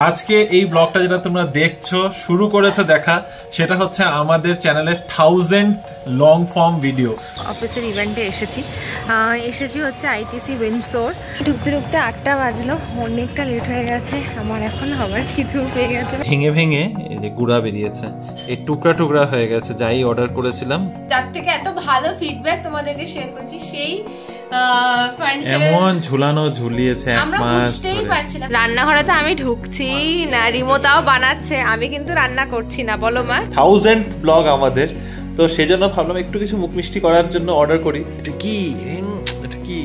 আজকে এই ব্লগটা যেটা তোমরা দেখছো শুরু করেছো দেখা সেটা হচ্ছে আমাদের চ্যানেলের 1000 লং ফর্ম ভিডিও। অফিসের ইভেন্টে এসেছি হচ্ছে আইটিসি উইন্ডসোর। ঢুকতে ঢুকতে 8টা বাজলো, অনেকটা লেট হয়ে গেছে। আমার এখন আবার খিদেও পেয়ে গেছে। ভেঙে ভেঙে এই যে গুঁড়া বেরিয়েছে, এই টুকরা টুকরা হয়ে গেছে যাই অর্ডার করেছিলাম। তার থেকে এত ভালো ফিডব্যাক তোমাদেরকে শেয়ার করেছি, সেই এমন ঝুলানো ঝুলিয়েছে এক মাস ধরে। রান্নাঘরে তো আমি ঢুকছি না, রিমোটাও বানাচ্ছে, আমি কিন্তু রান্না করছি না। বলো মা, 1000 ব্লগ আমাদের, তো সেজন্য ভাবলাম একটু কিছু মুখ মিষ্টি করার জন্য অর্ডার করি। এটা কি এটা কি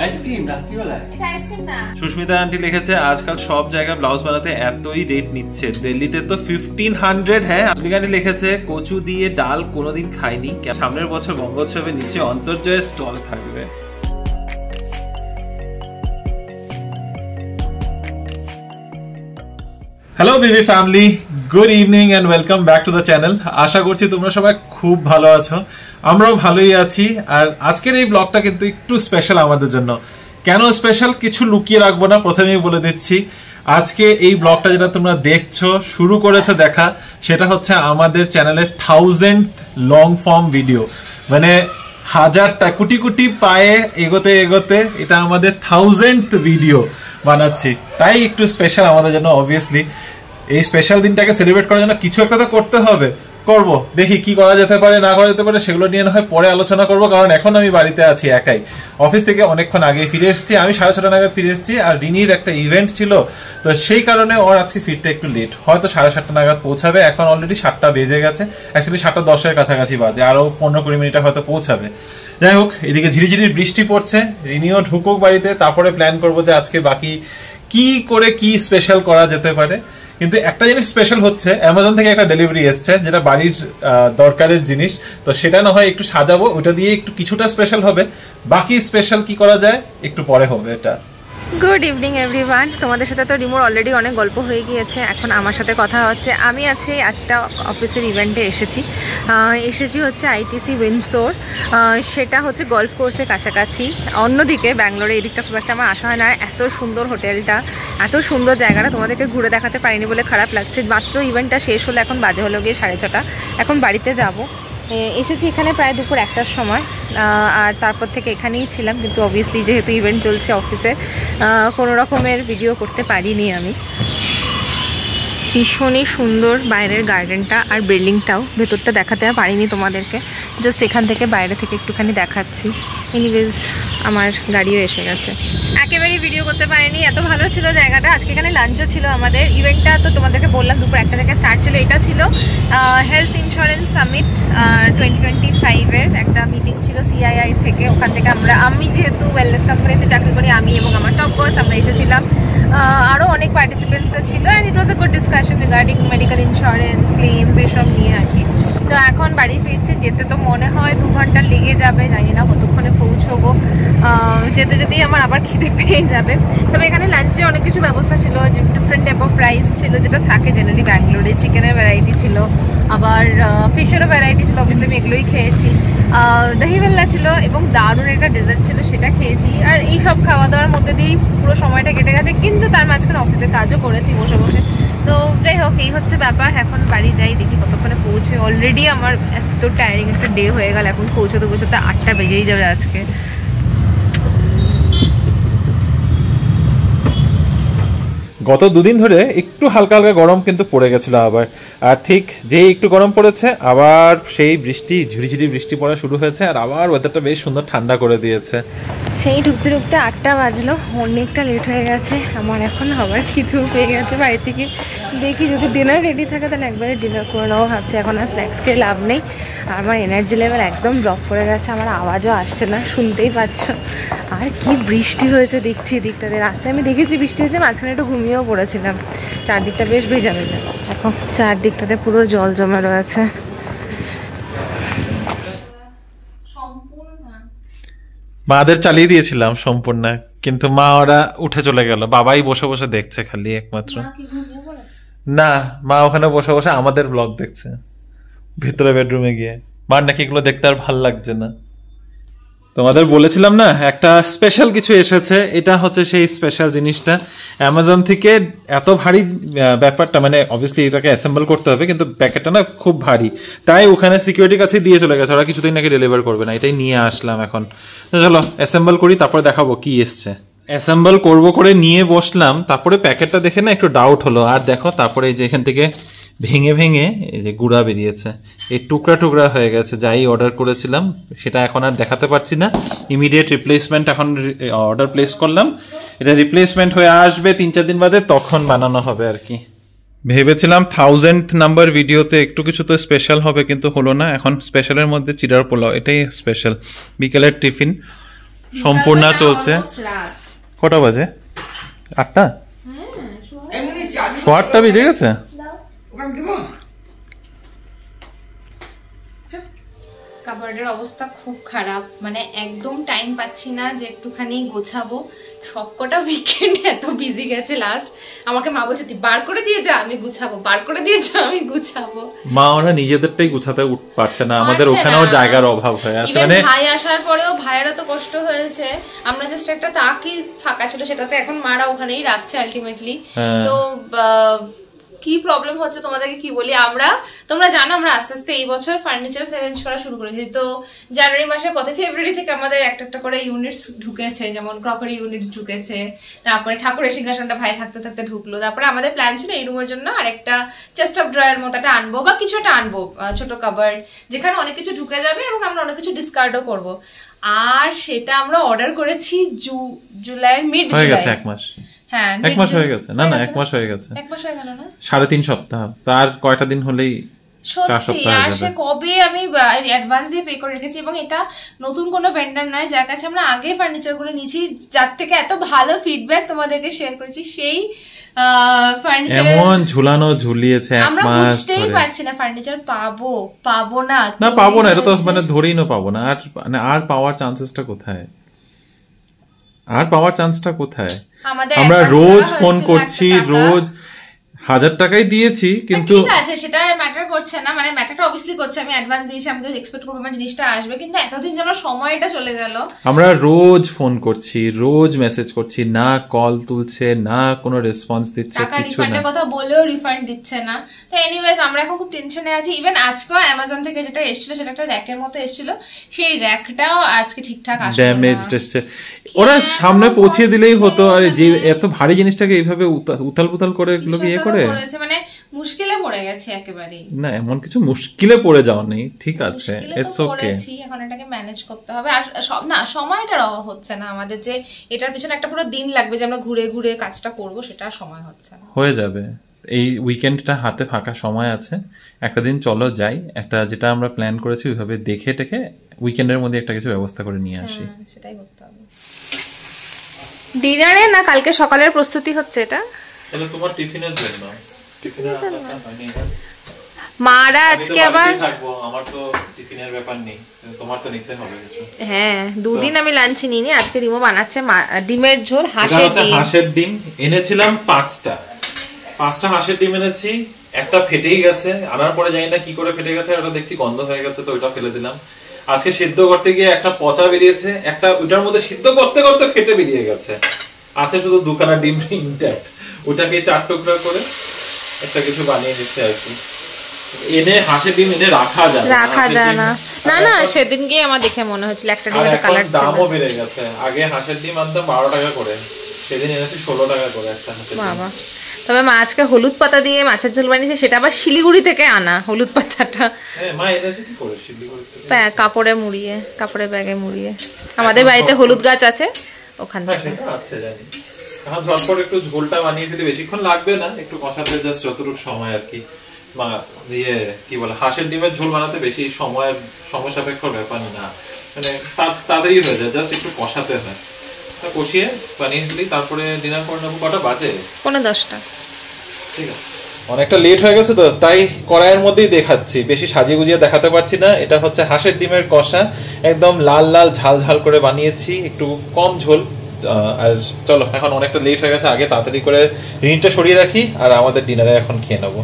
আইসক্রিম রাত্রিবেলায়? এটা আইসক্রিম না। সুস্মিতা আন্টি লিখেছে আজকাল সব জায়গায় ব্লাউজ বানাতে এতই রেট নিচ্ছে, দিল্লিতে তো 1500। হ্যাঁ, আন্টি লিখেছে কচু দিয়ে ডাল কোনোদিন খাইনি, সামনের বছর বঙ্গোৎসবে নিশ্চয়ই অন্তর্জয়ের স্টল থাকবে। Hello BB family, good evening and welcome back to the channel. আশা করছি তোমরা সবাই খুব ভালো আছো, আমরাও ভালোই আছি। আর আজকের এই ব্লগটা কিন্তু একটু স্পেশাল আমাদের জন্য। কেন স্পেশাল কিছু লুকিয়ে রাখবো না, প্রথমেই বলে দিচ্ছি। আজকে এই ব্লগটা যেটা তোমরা দেখছো শুরু করেছো দেখা সেটা হচ্ছে আমাদের চ্যানেলের 1000 লং ফর্ম ভিডিও, মানে 1000টা কুটি কুটি পায়ে এগোতে এগোতে এটা আমাদের 1000th ভিডিও বানাচ্ছি, তাই একটু স্পেশাল আমাদের জন্য। অবভিয়াসলি এই স্পেশাল দিনটাকে সেলিব্রেট করার জন্য কিছু একটা তো করতে হবে, করব। দেখি কি করা যেতে পারে না করা যেতে পারে, সেগুলো নিয়ে না হয় পরে আলোচনা করবো, কারণ এখন আমি বাড়িতে আছি একাই। অফিস থেকে অনেকক্ষণ আগে ফিরে এসেছি, আমি 6:30 নাগাদ ফিরে এসেছি। আর রিনির একটা ইভেন্ট ছিল, তো সেই কারণে ওর আজকে ফিরতে একটু লেট, হয়তো 7:30 নাগাদ পৌঁছাবে। এখন অলরেডি 7টা বেজে গেছে, অ্যাকচুয়ালি 7:10 কাছাকাছি বাজে, আরো 15-20 মিনিটে হয়তো পৌঁছাবে। যাই হোক, এদিকে ঝিরিঝিরি বৃষ্টি পড়ছে, রিনিও ঢুকুক বাড়িতে, তারপরে প্ল্যান করবো যে আজকে বাকি কি করে কি স্পেশাল করা যেতে পারে। কিন্তু একটা জিনিস স্পেশাল হচ্ছে, অ্যামাজন থেকে একটা ডেলিভারি এসছে যেটা বাড়ির দরকারের জিনিস, তো সেটা না হয় একটু সাজাবো, ওটা দিয়ে একটু কিছুটা স্পেশাল হবে। বাকি স্পেশাল কি করা যায় একটু পরে হবে। এটা গুড ইভিনিং এভরিওয়ান। তোমাদের সাথে তো রিমোর অলরেডি অনেক গল্প হয়ে গিয়েছে, এখন আমার সাথে কথা হচ্ছে। আমি আছি একটা অফিসের ইভেন্টে এসেছি হচ্ছে আইটিসি উইন্ডসোর। সেটা হচ্ছে গল্ফ কোর্সের কাছাকাছি। অন্যদিকে ব্যাঙ্গালোরে এদিকটা খুব একটা আমার আসা হয় না। এত সুন্দর হোটেলটা, এত সুন্দর জায়গাটা তোমাদেরকে ঘুরে দেখাতে পারিনি বলে খারাপ লাগছে। মাত্র ইভেন্টটা শেষ হলো, এখন বাজে হলো গিয়ে 6:30। এখন বাড়িতে যাব। এসেছি এখানে প্রায় দুপুর 1টার সময়, আর তারপর থেকে এখানেই ছিলাম। কিন্তু অবভিয়াসলি যেহেতু ইভেন্ট চলছে অফিসে, কোনো রকমের ভিডিও করতে পারিনি আমি। ভীষণই সুন্দর বাইরের গার্ডেনটা, আর বিল্ডিংটাও। ভেতরটা দেখাতে পারিনি তোমাদেরকে, জাস্ট এখান থেকে বাইরে থেকে একটুখানি দেখাচ্ছি। এনিওয়েজ আমার গাড়িও এসে গেছে, একেবারেই ভিডিও করতে পারিনি, এত ভালো ছিল জায়গাটা। আজকে এখানে লাঞ্চও ছিল আমাদের। ইভেন্টটা তো তোমাদেরকে বললাম দুপুর 1টা থেকে স্টার্ট ছিল। এটা ছিল হেলথ ইন্স্যুরেন্স সামিট 2025-এর একটা মিটিং ছিল সিআইআই থেকে। ওখান থেকে আমি যেহেতু ওয়েলনেস কোম্পানিতে চাকরি করি, আমি এবং আমার টপ বস আমরা এসেছিলাম। আরও অনেক পার্টিসিপেন্টসরা ছিল, and it was a good discussion regarding medical insurance claims এসব নিয়ে আর কি। তো এখন বাড়ি ফিরছি, যেতে তো মনে হয় 2 ঘন্টা লেগে যাবে, জানি না কতক্ষণে পৌঁছবো। যেতে যেতেই আমার আবার খিদে পেয়ে যাবে। তবে এখানে লাঞ্চে অনেক কিছু ব্যবস্থা ছিল, ডিফারেন্ট টাইপ অফ রাইস ছিল, যেটা থাকে জেনারেলি ব্যাঙ্গালোরে। চিকেনের ভ্যারাইটি ছিল, আবার ফিশেরও ভ্যারাইটি ছিল, অবভিয়াসলি আমি এগুলোই খেয়েছি। দহিভেল্লা ছিল এবং দারুণ একটা ডেজার্ট ছিল, সেটা খেয়েছি। আর এই সব খাওয়া দাওয়ার মধ্যে দিয়েই পুরো সময়টা কেটে গেছে, কিন্তু তার মাঝখানে অফিসে কাজও করেছি বসে বসে। তো যাই হোক, এই হচ্ছে ব্যাপার। এখন বাড়ি যাই, দেখি কতক্ষণে পৌঁছে। অলরেডি আমার এত টায়ারিং একটা ডে হয়ে গেল, এখন পৌঁছতে 8টা বেজেই যাবে আজকে। গত 2 দিন ধরে একটু হালকা হালকা গরম কিন্তু পড়ে গেছিল আবার, আর ঠিক যেই একটু গরম পড়েছে আবার সেই বৃষ্টি, ঝিরিঝিরি বৃষ্টি পড়া শুরু হয়েছে, আর আবার ওয়েদারটা বেশ সুন্দর ঠান্ডা করে দিয়েছে। সেই ঢুকতে ঢুকতে 8টা বাজলো, অনেকটা লেট হয়ে গেছে। আমার এখন আবার খিদেও পেয়ে গেছে। বাড়ি থেকে দেখি যদি ডিনার রেডি থাকে তাহলে একবারে ডিনার করে নেবো ভাবছি। এখন আর স্ন্যাক্স খেয়ে লাভ নেই, আর আমার এনার্জি লেভেল একদম ড্রপ করে গেছে, আমার আওয়াজও আসছে না, শুনতেই পাচ্ছ। আর কি বৃষ্টি হয়েছে দেখছি এদিকটাতে। রাস্তায় আমি দেখেছি বৃষ্টি হয়েছে, মাঝখানে একটু ঘুমিয়েও পড়েছিলাম। চারদিকটা বেশ ভেজা ভেজা, এখন চারদিকটাতে পুরো জল জমে রয়েছে। মাদের চালিয়ে দিয়েছিলাম সম্পূর্ণ, কিন্তু মা ওরা উঠে চলে গেল, বাবাই বসে বসে দেখছে খালি একমাত্র। না, মা ওখানে বসে বসে আমাদের ব্লগ দেখছে ভিতরে বেডরুমে গিয়ে। মার নাকি এগুলো দেখতে আর ভাল লাগছে না। তোমাদের বলেছিলাম না একটা স্পেশাল কিছু এসেছে, এটা হচ্ছে সেই স্পেশাল জিনিসটা। অ্যামাজন থেকে এত ভারী ব্যাপারটা, মানে অবভিয়াসলি এটাকে অ্যাসেম্বল করতে হবে, কিন্তু প্যাকেটটা না খুব ভারী, তাই ওখানে সিকিউরিটির কাছে দিয়ে চলে গেছে, ওরা কিছুদিন নাকি ডেলিভার করবে না, এটাই নিয়ে আসলাম এখন। চলো অ্যাসেম্বল করি, তারপরে দেখাবো কি এসছে। অ্যাসেম্বল করবো করে নিয়ে বসলাম, তারপরে প্যাকেটটা দেখে না একটু ডাউট হলো, আর দেখো তারপরে এই যে এখান থেকে ভেঙে ভেঙে এই যে গুঁড়া বেরিয়েছে, এই টুকরা টুকরা হয়ে গেছে। যাই অর্ডার করেছিলাম সেটা এখন আর দেখাতে পারছি না, ইমিডিয়েট রিপ্লেসমেন্ট এখন অর্ডার প্লেস করলাম, এটা রিপ্লেসমেন্ট হয়ে আসবে 3-4 দিন বাদে, তখন বানানো হবে আর কি। ভেবেছিলাম 1000th নাম্বার ভিডিওতে একটু কিছু তো স্পেশাল হবে, কিন্তু হলো না। এখন স্পেশালের মধ্যে চিড়ার পোলাও, এটাই স্পেশাল। বিকেলের টিফিন সম্পূর্ণ চলছে। কটা বাজে? 8টা? 8টা বেজে গেছে। কাবার্ডের অবস্থা খুব খারাপ, মানে একদম টাইম পাচ্ছি না যে একটুখানি গোছাবো। সবকটা উইকেন্ড এত বিজি গেছে লাস্ট, আমাকে মা বলছে তুই বার করে দিয়ে যা আমি গুছাবো, বার করে দিয়ে যা আমি গুছাবো। মা ওরা নিজেদেরটাই গুছাতে পারছে না, আমাদের ওখানেও জায়গার অভাব হয়ে আছে। মানে ভাই আসার পরেও ভাইয়েরও তো কষ্ট হয়েছে, আমরা জাস্ট একটা তাকই ফাঁকা ছিল সেটাতে এখন মারা ওখানেই রাখছে আলটিমেটলি। তো কি প্রবলেম হচ্ছে তোমাদেরকে কি বলি, তোমরা জানো আমরা আস্তে আস্তে এই বছর ফার্নিচার অ্যারেঞ্জ করা শুরু করেছি। তো জানুয়ারি মাসের পথে ফেব্রুয়ারি থেকে আমাদের একটা করে ইউনিটস ঢুকেছে, যেমন ক্রকারি ইউনিটস ঢুকেছে, তারপরে ঠাকুরের সিংহাসনটা ভাই থাকতে থাকতে ঢুকলো। তারপরে আমাদের প্ল্যান ছিল এই রুমের জন্য আর একটা চেস্ট অফ ড্রয়ার মতো একটা আনবো, বা কিছু একটা আনবো, ছোট কাবার্ড, যেখানে অনেক কিছু ঢুকে যাবে এবং আমরা অনেক কিছু ডিসকার্ডও করবো। আর সেটা আমরা অর্ডার করেছি জুলাইয়ের মিড জুলাই। 1 মাস। হ্যাঁ 1 মাস হয়ে গেছে। না 1 মাস হয়ে গেছে। 1 মাস হয়ে গেল না? 3.5 সপ্তাহ। তার কয়টা দিন হলেই 4 সপ্তাহ হয়ে যাবে। সে কবে আমি অ্যাডভান্স দিয়ে পে করে রেখেছি, এবং এটা নতুন কোনো ভেন্ডার নয়, যার কাছে আমরা আগে ফার্নিচার গুলো নিয়েছি, যার থেকে এত ভালো ফিডব্যাক তোমাদেরকে শেয়ার করেছি, সেই ফার্নিচার এমন ঝুলানো ঝুলিয়েছে 1 আমরা মাস বুঝতেই পারছি না ফার্নিচার পাবো না, এটা তো মানে ধরেই না পাবো না। আর মানে আর পাওয়ার চান্সেসটা কোথায়? আমরা রোজ ফোন করছি, রোজ 1000 টাকাই দিয়েছি, কিন্তু ঠিক আছে সেটা ম্যাটার করছে না, মানে ম্যাটারটা অবভিয়াসলি করছে, আমি অ্যাডভান্স দিয়েছি, আমি তো এক্সপেক্ট করবো আমার জিনিসটা আসবে, কিন্তু এতদিন যে আমার সময়টা চলে গেল। আমরা রোজ ফোন করছি, রোজ মেসেজ করছি, না কল তুলছে, না কোনো রেসপন্স দিচ্ছে, টাকা কিছু না। রিফান্ডের কথা বলেও রিফান্ড দিচ্ছে না। তো এনিওয়েজ আমরা এখন খুব টেনশনে আছি। ইভেন আজকেও অ্যামাজন থেকে যেটা এসেছিল সেটা একটা র্যাকের মতো এসেছিল, সেই র্যাকটাও আজকে ঠিকঠাক আসছে, ড্যামেজড এসেছে। ওরা সামনে পৌঁছে দিলেই হতো, আর যে এত ভারী জিনিসটাকে এইভাবে উথাল পুথাল করে এগুলো ইয়ে করে মানে মুশকিলে পড়ে গেছে একেবারে। না এমন কিছু মুশকিলে পড়ে যাওয়া নেই, ঠিক আছে, ইটস ওকে। এখন এটাকে ম্যানেজ করতে হবে। আর না সময়টার অভাব হচ্ছে না আমাদের, যে এটার পিছনে একটা পুরো দিন লাগবে যে আমরা ঘুরে ঘুরে কাজটা করব, সেটা সময় হচ্ছে না। হয়ে যাবে, এই উইকেন্ডটা হাতে ফাঁকা সময় আছে, একটা দিন চলো যাই, একটা যেটা আমরা প্ল্যান করেছি ওইভাবে দেখে টেকে উইকেন্ডের মধ্যে একটা কিছু ব্যবস্থা করে নিয়ে আসি। সেটাই করতে হবে। ডিনারে না কালকে সকালের প্রস্তুতি হচ্ছে এটা? তাহলে তোমার টিফিনের জন্য মারা আজকে আবার আমার তো টিফিনের ব্যাপার নেই, তোমার তো নিতে হবে কিছু। হ্যাঁ 2 দিন আমি লাঞ্চ নিইনি, আজকে রিমো বানাচ্ছে ডিমের ঝোল, হাঁসের ডিম এনেছিলাম 5টা হাঁসের ডিম এনেছি, একটা ফেটেই গেছে, আনার পরে জানি না কি করে ফেটে গেছে, ওটা দেখছি গন্ধ হয়ে গেছে, তো ওটা ফেলে দিলাম। আজকে সিদ্ধ করতে গিয়ে একটা পচা বেরিয়েছে, একটা ওটার মধ্যে সিদ্ধ করতে করতে ফেটে বেরিয়ে গেছে, আছে শুধু 2খানা ডিম ইনট্যাক্ট, ওটাকে 4 টুকরা করে একটা কিছু বানিয়ে দিচ্ছে আর কি। এনে হাঁসের ডিম এনে রাখা যায় না। না সেদিনকে আমার দেখে মনে হচ্ছিল একটা ডিমের কালার ছিল, দামও বেড়ে গেছে। আগে হাঁসের ডিম আনতাম 12 টাকা করে, সেদিন এনেছি 16 টাকা করে একটা হাঁসের ডিম। বাবা, তবে মা আজকে হলুদ পাতা দিয়ে মাছের ঝোল বানিয়েছে, সেটা আবার শিলিগুড়ি থেকে আনা হলুদ পাতাটা। হ্যাঁ মা এনেছে কি করে শিলিগুড়ি থেকে, কাপড়ে ব্যাগে মুড়িয়ে। আমাদের বাড়িতে হলুদ গাছ আছে, ওখান থেকে সেটা আছে জানি। এখন ঝটপট একটু ঝোলটা বানিয়ে ফেলে, বেশিক্ষণ লাগবে না, একটু কষাতে জাস্ট যতটুকু সময় আর কি। কি বলে হাঁসের ডিমের ঝোল বানাতে বেশি সময় সাপেক্ষ ব্যাপার না, মানে তাড়াতাড়ি হয়ে যায়, জাস্ট একটু কষাতে হয়। কষিয়ে বানিয়ে ফেলি, তারপরে ডিনার করে নেবো। কটা বাজে? 10:45। ঠিক আছে, অনেকটা লেট হয়ে গেছে তো, তাই কড়াইয়ের মধ্যেই দেখাচ্ছি, বেশি সাজিয়ে গুজিয়ে দেখাতে পারছি না। এটা হচ্ছে হাঁসের ডিমের কষা, একদম লাল লাল ঝাল ঝাল করে বানিয়েছি, একটু কম ঝোল। আর চলো এখন অনেকটা লেট হয়ে গেছে, আগে তাড়াতাড়ি করে রিনটা সরিয়ে রাখি, আর আমাদের ডিনারে এখন খেয়ে নেবো।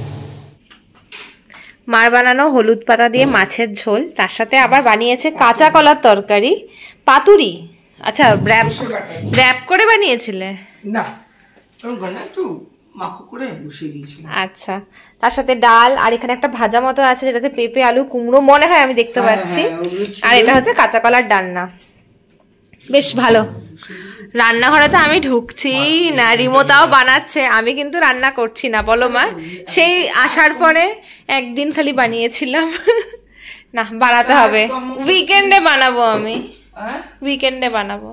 মার বানানো হলুদ পাতা দিয়ে মাছের ঝোল, তার সাথে আবার বানিয়েছে কাঁচা কলার তরকারি, পাতুরি। আচ্ছা, র‍্যাপ করে বানিয়েছিলে? না, একটু মাখো করে বসিয়ে দিয়েছি। আচ্ছা, তার সাথে ডাল, আর এখানে একটা ভাজা মতো আছে যেটাতে পেঁপে, আলু, কুমড়ো মনে হয় আমি দেখতে পাচ্ছি, আর এটা হচ্ছে কাঁচা কলার ডালনা। বেশ ভালো। রান্নাঘরে তো আমি ঢুকছি না, রিমোতাও বানাচ্ছে, আমি কিন্তু রান্না করছি না। বলো মা, সেই আসার পরে একদিন খালি বানিয়েছিলাম। না, বানাতে হবে, উইকেন্ডে বানাবো, আমি উইকেন্ডে বানাবো।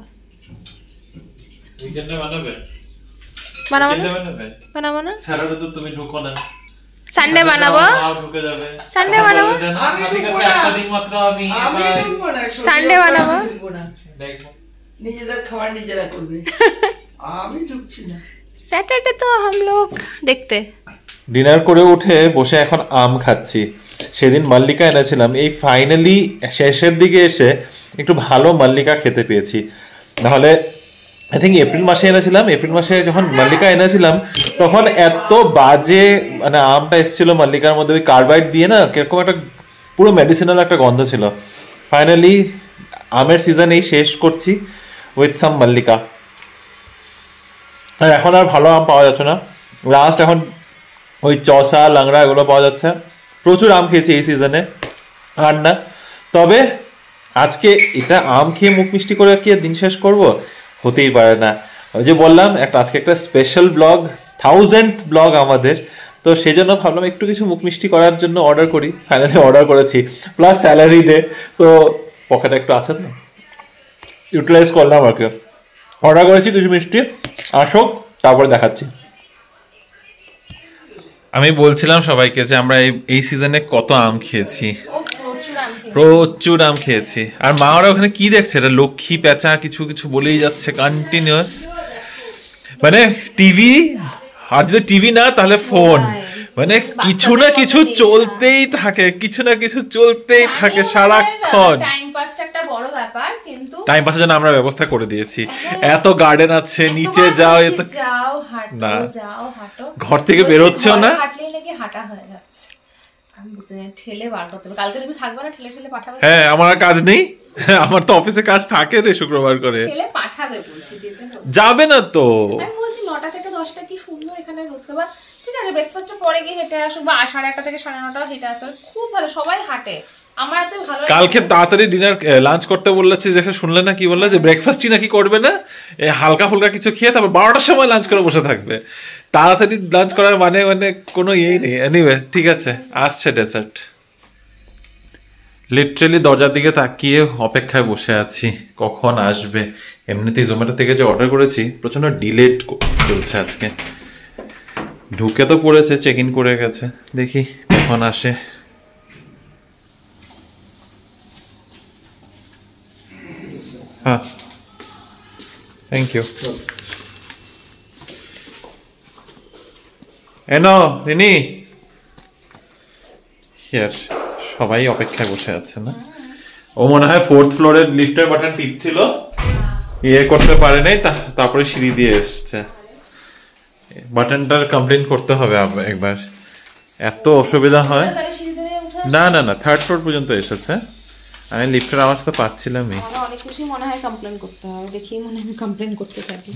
বানাবো না, তুমি ঢুকো না, সানডে বানাবো, সানডে বানাবো, সানডে বানাবো, নিজেদের খাবার নিজেরা করবে, আমি ঢুকছি না। স্যাটারডে তো हम लोग দেখতে। ডিনার করে উঠে বসে এখন আম খাচ্ছি। সেদিন মাল্লিকা এনেছিলাম, এই ফাইনালি শেষের দিকে এসে একটু ভালো মাল্লিকা খেতে পেয়েছি। নাহলে আই থিঙ্ক এপ্রিল মাসে এনেছিলাম, এপ্রিল মাসে যখন মাল্লিকা এনেছিলাম তখন এত বাজে মানে আমটা এসেছিল মাল্লিকার মধ্যে, ওই কার্বাইড দিয়ে না কিরকম একটা পুরো মেডিসিনাল একটা গন্ধ ছিল। ফাইনালি আমের সিজন এই শেষ করছি উইথ সাম মাল্লিকা। আর এখন আর ভালো আম পাওয়া যাচ্ছে না, লাস্ট এখন ওই চসা, লাংড়া এগুলো পাওয়া যাচ্ছে। প্রচুর আম খেয়েছি এই সিজনে, আর না। তবে আজকে এটা আম খেয়ে মুখ মিষ্টি করে কি দিন শেষ করব? হতেই পারে না। ওই যে বললাম আজকে একটা স্পেশাল ব্লগ, 1000th ব্লগ আমাদের, তো সেই জন্য ভাবলাম একটু কিছু মুখ মিষ্টি করার জন্য অর্ডার করি। ফাইনালি অর্ডার করেছি, প্লাস স্যালারি ডে, তো পকেটে একটু আছে না, ইউটিলাইজ করলাম আর কি। অর্ডার করেছি কিছু মিষ্টি, আসো তারপরে দেখাচ্ছি। আমি বলছিলাম সবাইকে যে আমরা এই সিজনে কত আম খেয়েছি, প্রচুর আম খেয়েছি। আর মা ওরা ওখানে কি দেখছে, এটা লক্ষ্মী পেঁচা কিছু কিছু বলেই যাচ্ছে কন্টিনিউয়াস, মানে টিভি, আর যদি টিভি না তাহলে ফোন, মানে কিছু না কিছু চলতেই থাকে, কিছু না কিছু চলতেই থাকে সারাক্ষণ। টাইম পাসটা একটা বড় ব্যাপার, কিন্তু টাইম পাসের জন্য আমরা ব্যবস্থা করে দিয়েছি, এত গার্ডেন আছে, নিচে যাও, এত যাও হাঁটো, না যাও হাঁটো, ঘর থেকে বেরোচ্ছেও না, হাঁটলেই নাকি হাঁটা হয়ে যাচ্ছে। আমি বুঝি ঠেলে বার করতে হবে, কালকে তুমি থাকবে না, ঠেলে ঠেলে পাঠাবে। হ্যাঁ, আমার আর কাজ নেই, আমার তো অফিসে কাজ থাকে রে শুক্রবার করে। ঠেলে পাঠাবে বলছি, যেতে বলছি। যাবে না তো, আমি বলছি 9টা থেকে 10টা কি সুন্দর এখানে রোদ খাবা, ঠিক আছে, ব্রেকফাস্টের পরে গিয়ে হেঁটে আসো, বা 1:30 থেকে 9:30 হেঁটে আসো, খুব ভালো, সবাই হাঁটে। আমার এত ভালো লাগে। কালকে তাড়াতাড়ি ডিনার লাঞ্চ করতে বললাছে, যে শুনলে না কি বললা, যে ব্রেকফাস্টই নাকি করবে না, হালকা ফুলকা কিছু খেয়ে তারপর 12টার সময় লাঞ্চ করে বসে থাকবে। তাড়াতাড়ি লাঞ্চ করার মানে কোনো ইয়েই নেই। এনিওয়ে, ঠিক আছে, আসছে ডেজার্ট। লিটারালি দরজার দিকে তাকিয়ে অপেক্ষায় বসে আছি কখন আসবে। এমনিতেই জোম্যাটো থেকে যে অর্ডার করেছি প্রচন্ড ডিলেট চলছে আজকে। ঢুকে তো পড়েছে, চেক ইন করে গেছে, দেখি কখন আসে। হ্যাঁ, থ্যাংক ইউ। এনো রিনি, হিয়ার। সবাই অপেক্ষায় বসে আছে না? ও মনে হয় 4th ফ্লোরের লিফটের বাটন টিপছিল, ইয়ে করতে পারে নাই, তারপরে সিঁড়ি দিয়ে এসছে। বাটনটার কমপ্লেন করতে হবে একবার, এত অসুবিধা হয়। না না না, 3rd ফ্লোর পর্যন্ত এসেছে, আমি লিফটের আওয়াজ তো পাচ্ছিলামই। অনেক কিছু মনে হয় কমপ্লেন করতে হবে, দেখি মনে আমি কমপ্লেন করতে থাকি।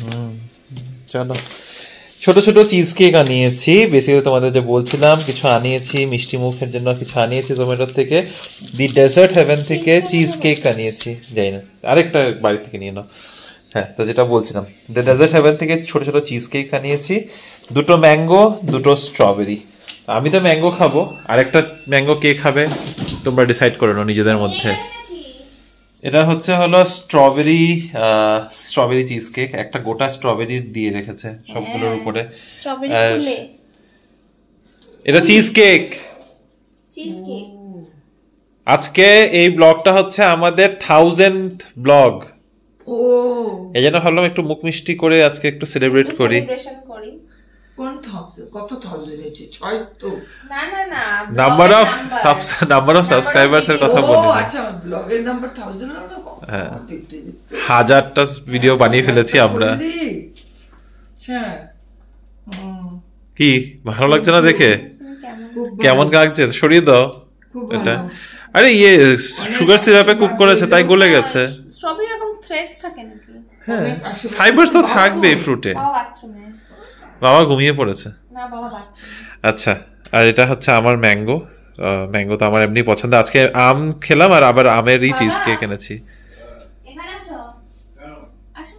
চলো, ছোট ছোট চিজ কেক আনিয়েছি, বেসিক্যালি তোমাদের যে বলছিলাম কিছু আনিয়েছি মিষ্টি মুখের জন্য, কিছু আনিয়েছি জোম্যাটো থেকে, দি ডেজার্ট হেভেন থেকে চিজ কেক আনিয়েছি, যাই না আরেকটা বাড়ি থেকে নিয়ে নাও। হ্যাঁ, তো যেটা বলছিলাম, দি ডেজার্ট হেভেন থেকে ছোট ছোট চিজ কেক আনিয়েছি, 2টো ম্যাঙ্গো, 2টো স্ট্রবেরি। আমি তো ম্যাঙ্গো খাবো, আরেকটা ম্যাঙ্গো কে খাবে তোমরা ডিসাইড করে নাও নিজেদের মধ্যে। এটা হলো স্ট্রবেরি চিজ কেক, একটা গোটা স্ট্রবেরি দিয়ে রেখেছে সবগুলোর উপরে। এটা চিজ কেক। আজকে এই ব্লগটা হচ্ছে আমাদের 1000th ব্লগ, এই জন্য ভাবলাম একটু মুখ মিষ্টি করে আজকে একটু সেলিব্রেট করি। কোন 1000? কত 1000 হয়েছে? 6 তো না না না, নাম্বার অফ সাবস্ক্রাইবার্স এর কথা বলি না। আচ্ছা, ব্লগের নাম্বার 1000 না? হ্যাঁ, 1000টা ভিডিও বানিয়ে ফেলেছি আমরা। আচ্ছা, কি ভালো লাগছে না দেখে? খুব কেমন লাগছে সরিয়ে দাও খুব এটা ভালো। আরে ইয়ে সুগার সিরাপে কুক করেছে তাই গলে গেছে স্ট্রবেরি এরকম থ্রেডস থাকে নাকি? অনেক আশীর্বাদ। ফাইবারস তো থাকবে ফ্রুটে বাবা বাথরুমে। বাবা ঘুমিয়ে পড়েছে না বাবা বাথরুমে। আচ্ছা আর এটা হচ্ছে আমার ম্যাঙ্গো ম্যাঙ্গো তো আমার এমনি পছন্দ আজকে আম খেলাম আর আবার আমেরই চিজ কেক এনেছি এখানে আসো। আসো।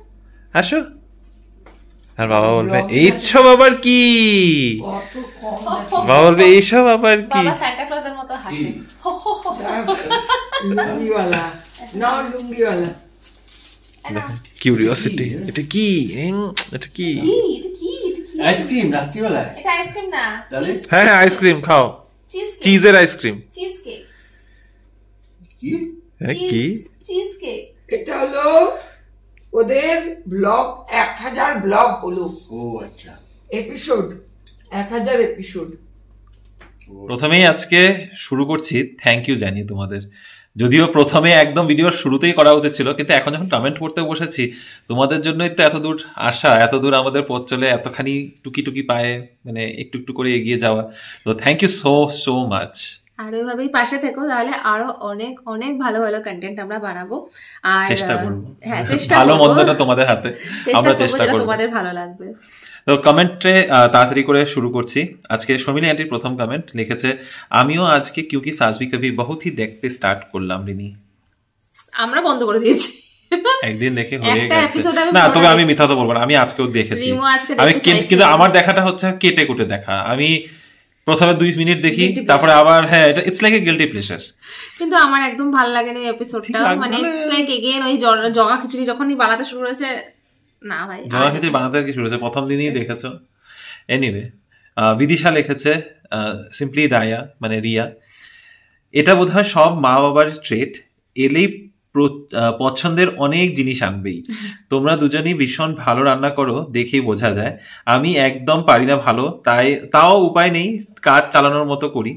আসো আর বাবা বলবে এইসব আবার কি কত কম বাবা বলবে এইসব আবার কি বাবা সান্টা ক্লজের মতো হাসে। লুঙ্গিওয়ালা নাও লুঙ্গিওয়ালা কিউরিওসিটি এটা কি এটা কি কি? এটা কি? এটা কি? আইসক্রিম রাত্রিবেলায় এটা আইসক্রিম না। তাহলে? হ্যাঁ হ্যাঁ আইসক্রিম খাও চিজ কেক। চিজের আইসক্রিম চিজ কেক। কি হ্যাঁ কি চিজ কেক। এটা হলো ওদের ব্লগ 1000 ব্লগ হলো ও আচ্ছা এপিসোড 1000 এপিসোড প্রথমেই আজকে শুরু করছি থ্যাংক ইউ জানিয়ে তোমাদের যদিও প্রথমে একদম ভিডিওর শুরুতেই করা উচিত ছিল কিন্তু এখন যখন কমেন্ট পড়তে বসেছি তোমাদের জন্যই তো এত দূর আসা এত দূর আমাদের পথ চলে এতখানি টুকি টুকি পায়ে মানে একটু একটু করে এগিয়ে যাওয়া তো thank you so so much আর ওইভাবেই পাশে থেকো তাহলে আরো অনেক অনেক ভালো ভালো কন্টেন্ট আমরা বানাবো আর চেষ্টা করবো হ্যাঁ চেষ্টা ভালো করবো। মন্দটা তোমাদের হাতে আমরা চেষ্টা যেটা করবো তোমাদের ভালো লাগবে। তো কমেন্টে তাড়াতাড়ি করে শুরু করছি আজকে শর্মিলা আন্টির প্রথম কমেন্ট লিখেছে আমিও আজকে কিউকি সাজবি কবি বহুত হি দেখতে স্টার্ট করলাম রিনি আমরা বন্ধ করে দিয়েছি একদিন দেখে হয়ে একটা গেছে episode আমি না পুরো তবে আমি মিথ্যা তো বলবো না আমি আজকেও দেখেছি রিমো আজকে আমি দেখতে কিন্তু চাইছিল। আমার দেখাটা হচ্ছে কেটে কুটে দেখা আমি প্রথমে 2 মিনিট দেখি Guilty তারপরে আবার হ্যাঁ এটা it's like a guilty pleasure কিন্তু আমার একদম ভালো লাগেনি এই এপিসোডটা লাগবে মানে না। ইটস লাইক এগেইন ওই জগা খিচুড়ি যখনই বানাতে শুরু করেছে না ভাই জগা খিচুড়ি বানাতে কি শুরু হয়েছে প্রথম দিনই দেখেছো এনিওয়ে বিদিশা লিখেছে সিম্পলি রায়া মানে রিয়া এটা বোধহয় সব মা বাবার ট্রেট এলেই পছন্দের অনেক জিনিস আনবেই তোমরা দুজনই ভীষণ ভালো রান্না করো দেখেই বোঝা যায় আমি একদম পারি না ভালো তাও উপায় নেই কাজ চালানোর মতো করি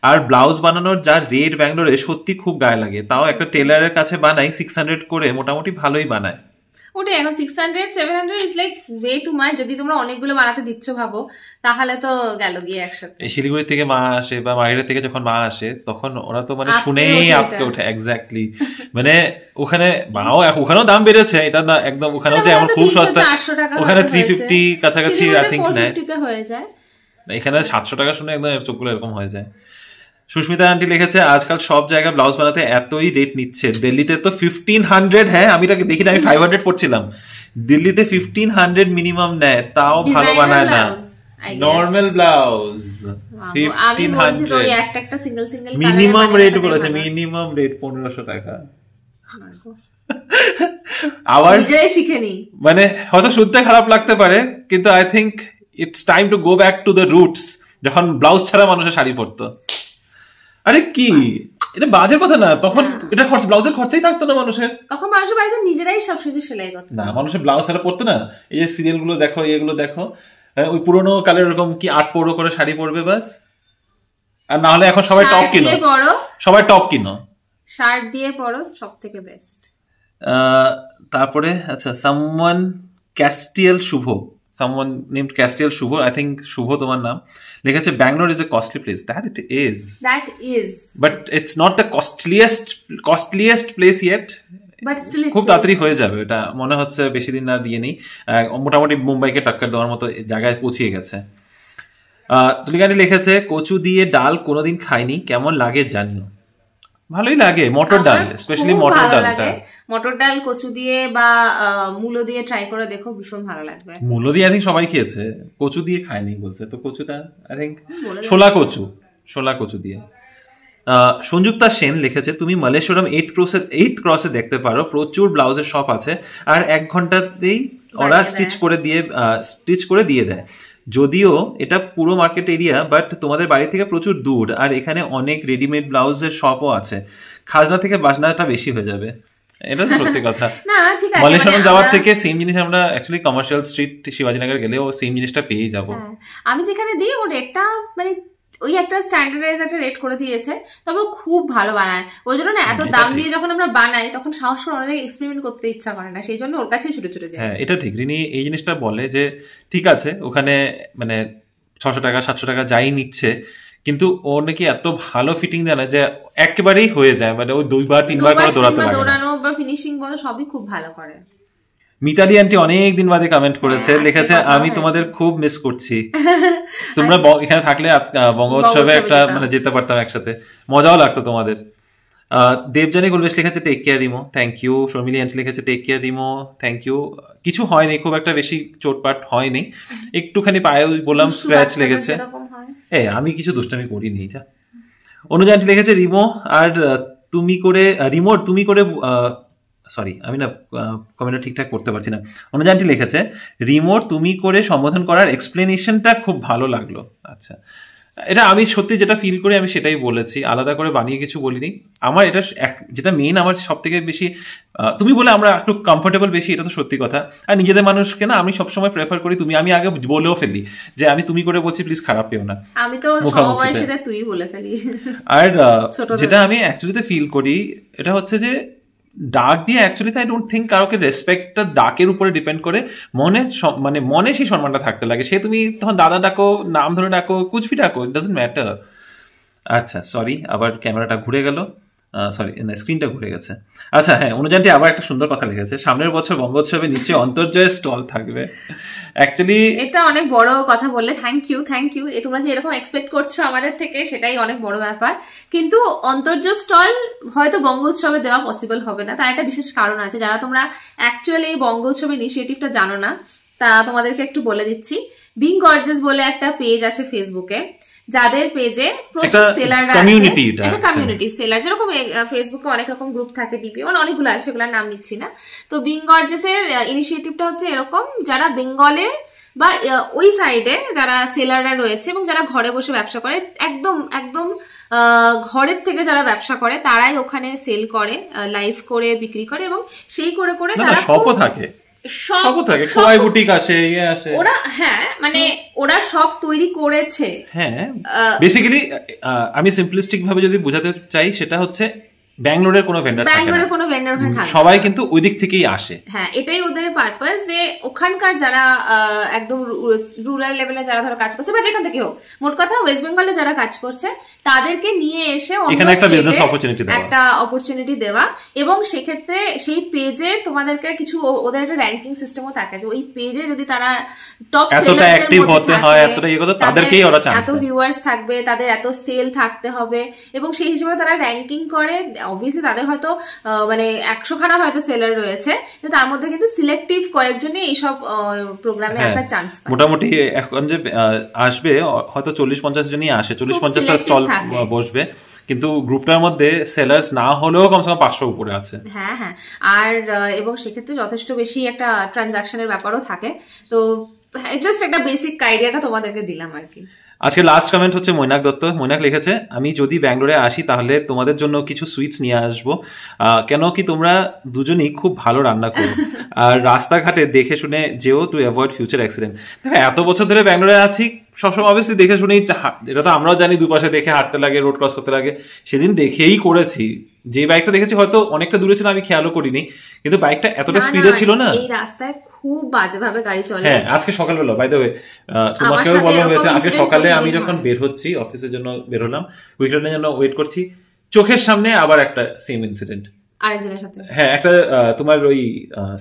আর ব্লাউজ বানানোর যা রেট ব্যাঙ্গালোরে সত্যি খুব গায়ে লাগে তাও একটা টেলারের কাছে বানাই 600 করে মোটামুটি ভালোই বানায় ওটা এখন 600 700 is like way too much যদি তোমরা অনেকগুলো বানাতে দিচ্ছ ভাবো তাহলে তো গেল গিয়ে একসাথে এই শিলিগুড়ি থেকে মা আসে বা মাহিরা থেকে যখন মা আসে তখন ওরা তো মানে আঁতকে শুনেই ওঠে আটকে এটা। ওঠে এক্স্যাক্টলি মানে ওখানে মাও ওখানেও দাম বেড়েছে এটা না একদম ওখানেও যে এমন খুব সস্তা 400 টাকা ওখানে হয়তো হয়েছে। 350 কাছাকাছি আই থিঙ্ক নেয় 450 তে হয়ে যায় এখানে 700 টাকা শুনে একদম চোখগুলো এরকম হয়ে যায় সুস্মিতা আন্টি লিখেছে আজকাল সব জায়গায় ব্লাউজ বানাতে এতই রেট নিচ্ছে দিল্লিতে তো 1500 হ্যাঁ আমি তাকে দেখি না আমি 500 পড়ছিলাম দিল্লিতে 1500 মিনিমাম নেয় তাও ভালো Designer বানায় না blouse, I guess. Normal blouse আমি বলছি তো 1500 একটা সিঙ্গেল সিঙ্গেল মিনিমাম রেট বলেছে মিনিমাম রেট 1500 টাকা আবার নিজেই শিখে নি মানে হয়তো শুনতে খারাপ লাগতে পারে কিন্তু I think it's time to go back to the roots যখন ব্লাউজ ছাড়া মানুষের শাড়ি পরতো আরে কি এটা বাজের কথা না তখন এটা খরচ ব্লাউজের খরচাই থাকতো না মানুষের তখন মানুষের বাড়িতে নিজেরাই সব কিছু সেলাই করতো না মানুষের ব্লাউজ ছাড়া পরতো না এই যে সিরিয়াল গুলো দেখো এগুলো দেখো ওই পুরোনো কালের এরকম কি 8 পৌড়ো করে শাড়ি পরবে বাস আর না হলে এখন সবাই টপ কিনো সবাই টপ কিনো শার্ট দিয়ে পরো সব থেকে বেস্ট তারপরে আচ্ছা someone ক্যাস্টিয়েল Shubho someone named Castiel Shubho, I think Shubho তোমার নাম লিখেছে Bangalore is a costly place. That it is. But it's not the costliest place yet. But still খুব তাড়াতাড়ি হয়ে যাবে এটা মনে হচ্ছে বেশি দিন আর দিয়ে নেই মোটামুটি মুম্বাইকে টক্কর দেওয়ার মতো জায়গায় পৌঁছিয়ে গেছে তুলিকানি লিখেছে কচু দিয়ে ডাল কোনোদিন খাইনি কেমন লাগে জানিও ভালোই লাগে মটর ডাল স্পেশালি মটর ডালটা মটর ডাল কচু দিয়ে বা মূলো দিয়ে ট্রাই করে দেখো ভীষণ ভালো লাগবে মূলো দিয়ে আই থিঙ্ক সবাই খেয়েছে কচু দিয়ে খায়নি বলছে তো কচুটা আই থিঙ্ক ছোলা কচু দিয়ে সংযুক্তা সেন লিখেছে তুমি মালেশ্বরম 8 ক্রসে দেখতে পারো প্রচুর ব্লাউজের শপ আছে আর 1 ঘন্টাতেই ওরা স্টিচ করে দিয়ে দেয় যদিও এটা পুরো মার্কেট এরিয়া বাট তোমাদের বাড়ি থেকে প্রচুর দূর আর এখানে অনেক রেডিমেড ব্লাউজের শপও আছে খাজনা থেকে বাজনাটা বেশি হয়ে যাবে এটা তো সত্যি কথা মালেশ্বরম যাওয়ার থেকে সেম জিনিস আমরা অ্যাকচুয়ালি কমার্শিয়াল স্ট্রিট শিবাজীনগর গেলেও সেম জিনিসটা পেয়েই যাবো আমি যেখানে দিই ওর রেটটা মানে ওই একটা স্ট্যান্ডার্ডাইজ একটা রেট করে দিয়েছে তবে খুব ভালো বানায় ওই জন্য না এত দাম দিয়ে যখন আমরা বানাই তখন সাহস করে অনেক এক্সপেরিমেন্ট করতে ইচ্ছা করে না সেই জন্য ওর কাছেই ছুটে ছুটে যায় হ্যাঁ এটা ঠিক রিনি এই জিনিসটা বলে যে ঠিক আছে ওখানে মানে 600 টাকা 700 টাকা যাই নিচ্ছে কিন্তু ও নাকি এত ভালো ফিটিং দেয় না যে একেবারেই হয়ে যায়, মানে ওই 2-3 বার করে দৌড়াতে লাগে, দৌড়ানো বা ফিনিশিং বলো সবই খুব ভালো করে। মিতালি আন্টি অনেক দিন বাদে কমেন্ট করেছে, লিখেছে আমি তোমাদের খুব মিস করছি, তোমরা এখানে থাকলে বঙ্গোৎসবে একটা মানে যেতে পারতাম একসাথে, মজাও লাগতো তোমাদের। দেবজানী গুলবেশ লিখেছে take care Rimo, thank you. Sharmili aunty লিখেছে take care Rimo, thank you. কিছু হয়নি, খুব একটা বেশি চোটপাট হয়নি, একটুখানি পায়ে বললাম স্ক্র্যাচ লেগেছে। আমি কিছু দুষ্টামি করিনি। যা অনুজা আন্টি লিখেছে রিমো আর তুমি করে রিমোট তুমি করে, সরি আমি না কমেন্টটা ঠিকঠাক করতে পারছি না। অনুজা আন্টি লিখেছে রিমোট তুমি করে সম্বোধন করার এক্সপ্লেনেশনটা খুব ভালো লাগলো। আচ্ছা, এটা আমি সত্যি যেটা ফিল করি আমি সেটাই বলেছি, আলাদা করে বানিয়ে কিছু বলিনি। আমার এটা যেটা মেইন, আমার সব থেকে বেশি তুমি বলে আমরা একটু কমফোর্টেবল বেশি, এটা তো সত্যি কথা। আর নিজেদের মানুষকে না আমি সবসময় প্রেফার করি তুমি, আমি আগে বলেও ফেলি যে আমি তুমি করে বলছি, প্লিজ খারাপ পেও না, আমি তো সবাই সেটা তুই বলে ফেলি। আর যেটা আমি অ্যাকচুয়ালিতে ফিল করি এটা হচ্ছে যে ডাক দিয়ে অ্যাকচুয়ালি আই ডোন্ট থিঙ্ক কারোকে রেসপেক্টটা ডাকের উপরে ডিপেন্ড করে, মনে সেই সম্মানটা থাকতে লাগে। সে তুমি তখন দাদা ডাকো, নাম ধরে ডাকো, কুচবি ডাকো, ইট ডাজন্ট ম্যাটার। আচ্ছা সরি, আবার ক্যামেরাটা ঘুরে গেল, সরি স্ক্রিনটা ঘুরে গেছে। আচ্ছা হ্যাঁ, অনুজানটি আবার একটা সুন্দর কথা লিখেছে, সামনের বছর বঙ্গোৎসবে নিশ্চয়ই অন্তর্জয়ের স্টল থাকবে। অ্যাকচুয়ালি এটা অনেক বড় কথা বললে, থ্যাংক ইউ। তোমরা যে এরকম এক্সপেক্ট করছো আমাদের থেকে সেটাই অনেক বড় ব্যাপার। কিন্তু অন্তর্জয় স্টল হয়তো বঙ্গোৎসবে দেওয়া পসিবল হবে না, তার একটা বিশেষ কারণ আছে। যারা তোমরা অ্যাকচুয়ালি এই বঙ্গোৎসব ইনিশিয়েটিভটা জানো না, তা তোমাদেরকে একটু বলে দিচ্ছি। বিং গর্জিয়াস বলে একটা পেজ আছে ফেসবুকে, যাদের পেজে প্রচুর সেলাররা আছে, এটা কমিউনিটি সেলার, যেরকম ফেসবুকে অনেক রকম গ্রুপ থাকে, ডিপি মানে অনেকগুলো আছে, সেগুলোর নাম নিচ্ছি না। তো বিং গর্জিয়াসের ইনিশিয়েটিভটা হচ্ছে এরকম, যারা বেঙ্গলে বা ওই সাইডে যারা সেলাররা রয়েছে এবং যারা ঘরে বসে ব্যবসা করে, একদম একদম ঘরের থেকে যারা ব্যবসা করে তারাই ওখানে সেল করে, লাইভ করে বিক্রি করে, এবং সেই করে করে তারা শপও থাকে, ওরা হ্যাঁ মানে ওরা সব তৈরি করেছে। হ্যাঁ বেসিক্যালি আমি সিম্পলিস্টিক ভাবে যদি বোঝাতে চাই সেটা হচ্ছে ব্যাঙ্গালোরের কোনো ভেন্ডার ওখানে থাকে, সবাই কিন্তু ওই দিক থেকেই আসে। হ্যাঁ এটাই ওদের পারপাস, যে ওখানকার যারা একদম রুরাল লেভেলে যারা ধরো কাজ করছে বা যেখান থেকে হোক, মোট কথা ওয়েস্ট বেঙ্গলে যারা কাজ করছে তাদেরকে নিয়ে এসে এখানে একটা বিজনেস অপরচুনিটি দেওয়া। এবং সেক্ষেত্রে সেই পেজে তোমাদেরকে কিছু ওদের একটা র্যাঙ্কিং সিস্টেমও থাকে, যে ওই পেজে যদি তারা টপ সেলারদের মধ্যে থাকে, তাদেরকেই ওরা চান্স দেয়, এত ভিউয়ার্স থাকবে, তাদের এত সেল থাকতে হবে, এবং সেই হিসেবে তারা র্যাঙ্কিং করে। অবভিয়াসলি তাদের হয়তো মানে 100 খানা হয়তো সেলার রয়েছে, কিন্তু তার মধ্যে কিন্তু সিলেক্টিভ কয়েকজনই এইসব প্রোগ্রামে আসার চান্স পায়। মোটামুটি এখন যে আসবে হয়তো 40-50 জনই আসে, 40-50টা স্টল বসবে, কিন্তু গ্রুপটার মধ্যে সেলার্স না হলেও কমসে কম 500 উপরে আছে। হ্যাঁ হ্যাঁ, আর এবং সেক্ষেত্রে যথেষ্ট বেশি একটা ট্রানজাকশনের ব্যাপারও থাকে। তো জাস্ট একটা বেসিক আইডিয়াটা তোমাদেরকে দিলাম আর কি। আজকে লাস্ট কমেন্ট হচ্ছে মৈনাক দত্ত। মৈনাক লিখেছে আমি যদি ব্যাঙ্গালোরে আসি তাহলে তোমাদের জন্য কিছু সুইটস নিয়ে আসবো, কেন কি তোমরা দুজনই খুব ভালো রান্না করো, আর রাস্তাঘাটে দেখে শুনে যেও টু অ্যাভয়েড ফিউচার অ্যাক্সিডেন্ট। এত বছর ধরে ব্যাঙ্গালোরে আছি, সবসময় অবভিয়াসলি দেখে শুনেই, এটা তো আমরাও জানি দুপাশে দেখে হাঁটতে লাগে, রোড ক্রস করতে লাগে, সেদিন দেখেই করেছি। যে বাইকটা দেখেছি হয়তো অনেকটা দূরে ছিল, আমি খেয়ালও করিনি, কিন্তু বাইকটা এতটা স্পিডে ছিল না, এই রাস্তায় খুব বাজেভাবে গাড়ি চলে। হ্যাঁ আজকে সকালবেলা বাই দ্য ওয়ে তোমাকেও বলা হয়েছে, আজকে সকালে আমি যখন বের হচ্ছি অফিসের জন্য বের হলাম, উইকেন্ডের জন্য ওয়েট করছি, চোখের সামনে আবার একটা সেম ইনসিডেন্ট আরেকজনের সাথে। হ্যাঁ একটা তোমার ওই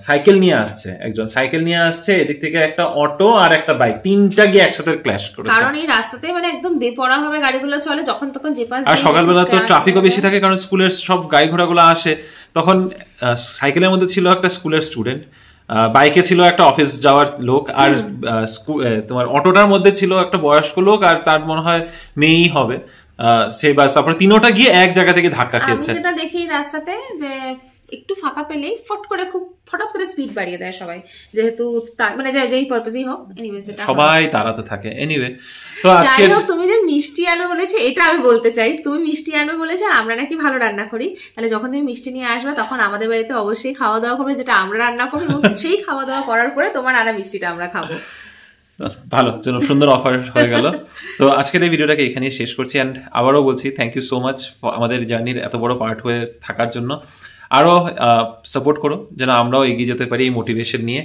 সাইকেল নিয়ে আসছে, একজন সাইকেল নিয়ে আসছে, এদিক থেকে একটা অটো আর একটা বাইক, তিনটা গিয়ে একসাথে ক্ল্যাশ করেছে। কারণ এই রাস্তাতে মানে একদম বেপরোয়া ভাবে গাড়িগুলো চলে, যখন তখন যে পাশ, আর সকালবেলা তো ট্রাফিকও বেশি থাকে, কারণ স্কুলের সব গাড়ি ঘোড়াগুলো আসে। তখন সাইকেলের মধ্যে ছিল একটা স্কুলের স্টুডেন্ট, বাইকে ছিল একটা অফিস যাওয়ার লোক, আর তোমার অটোটার মধ্যে ছিল একটা বয়স্ক লোক, আর তার মনে হয় মেয়েই হবে সেই বাস। তারপরে তিনোটা গিয়ে এক জায়গা থেকে ধাক্কা খেয়েছে। আমি যেটা দেখি রাস্তাতে যে একটু ফাঁকা পেলেই ফট করে খুব ফটাফট করে স্পিড বাড়িয়ে দেয় সবাই, যেহেতু মানে যেই পারপাসেই হোক, এনিওয়ে সেটা সবাই তাড়াতে থাকে। এনিওয়ে তো আজকে তুমি যে মিষ্টি আনবে বলেছে, এটা আমি বলতে চাই, তুমি মিষ্টি আনবে বলেছে, আমরা নাকি ভালো রান্না করি, তাহলে যখন তুমি মিষ্টি নিয়ে আসবে তখন আমাদের বাড়িতে অবশ্যই খাওয়া দাওয়া করবে, যেটা আমরা রান্না করি, এবং সেই খাওয়া দাওয়া করার পরে তোমার আনা মিষ্টিটা আমরা খাবো। ভালো, চলো সুন্দর অফার হয়ে গেল। তো আজকের এই ভিডিওটাকে এখানেই শেষ করছি, অ্যান্ড আবারও বলছি থ্যাংক ইউ সো মাচ আমাদের জার্নির এত বড় পার্ট হয়ে থাকার জন্য। আরও সাপোর্ট করো যেন আমরাও এগিয়ে যেতে পারি এই মোটিভেশন নিয়ে।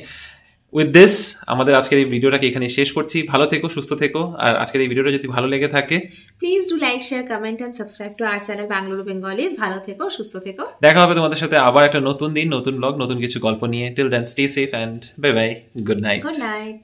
উইথ দিস আমাদের আজকের এই ভিডিওটাকে এখানে শেষ করছি। ভালো থেকো, সুস্থ থেকো। আর আজকের এই ভিডিওটা যদি ভালো লেগে থাকে please do like, share, comment and subscribe to our channel Banglaru Bengalis. ভালো থেকো, সুস্থ থেকো। দেখা হবে তোমাদের সাথে আবার একটা নতুন দিন, নতুন ব্লগ, নতুন কিছু গল্প নিয়ে। Till then stay safe and bye bye, good night. Good night.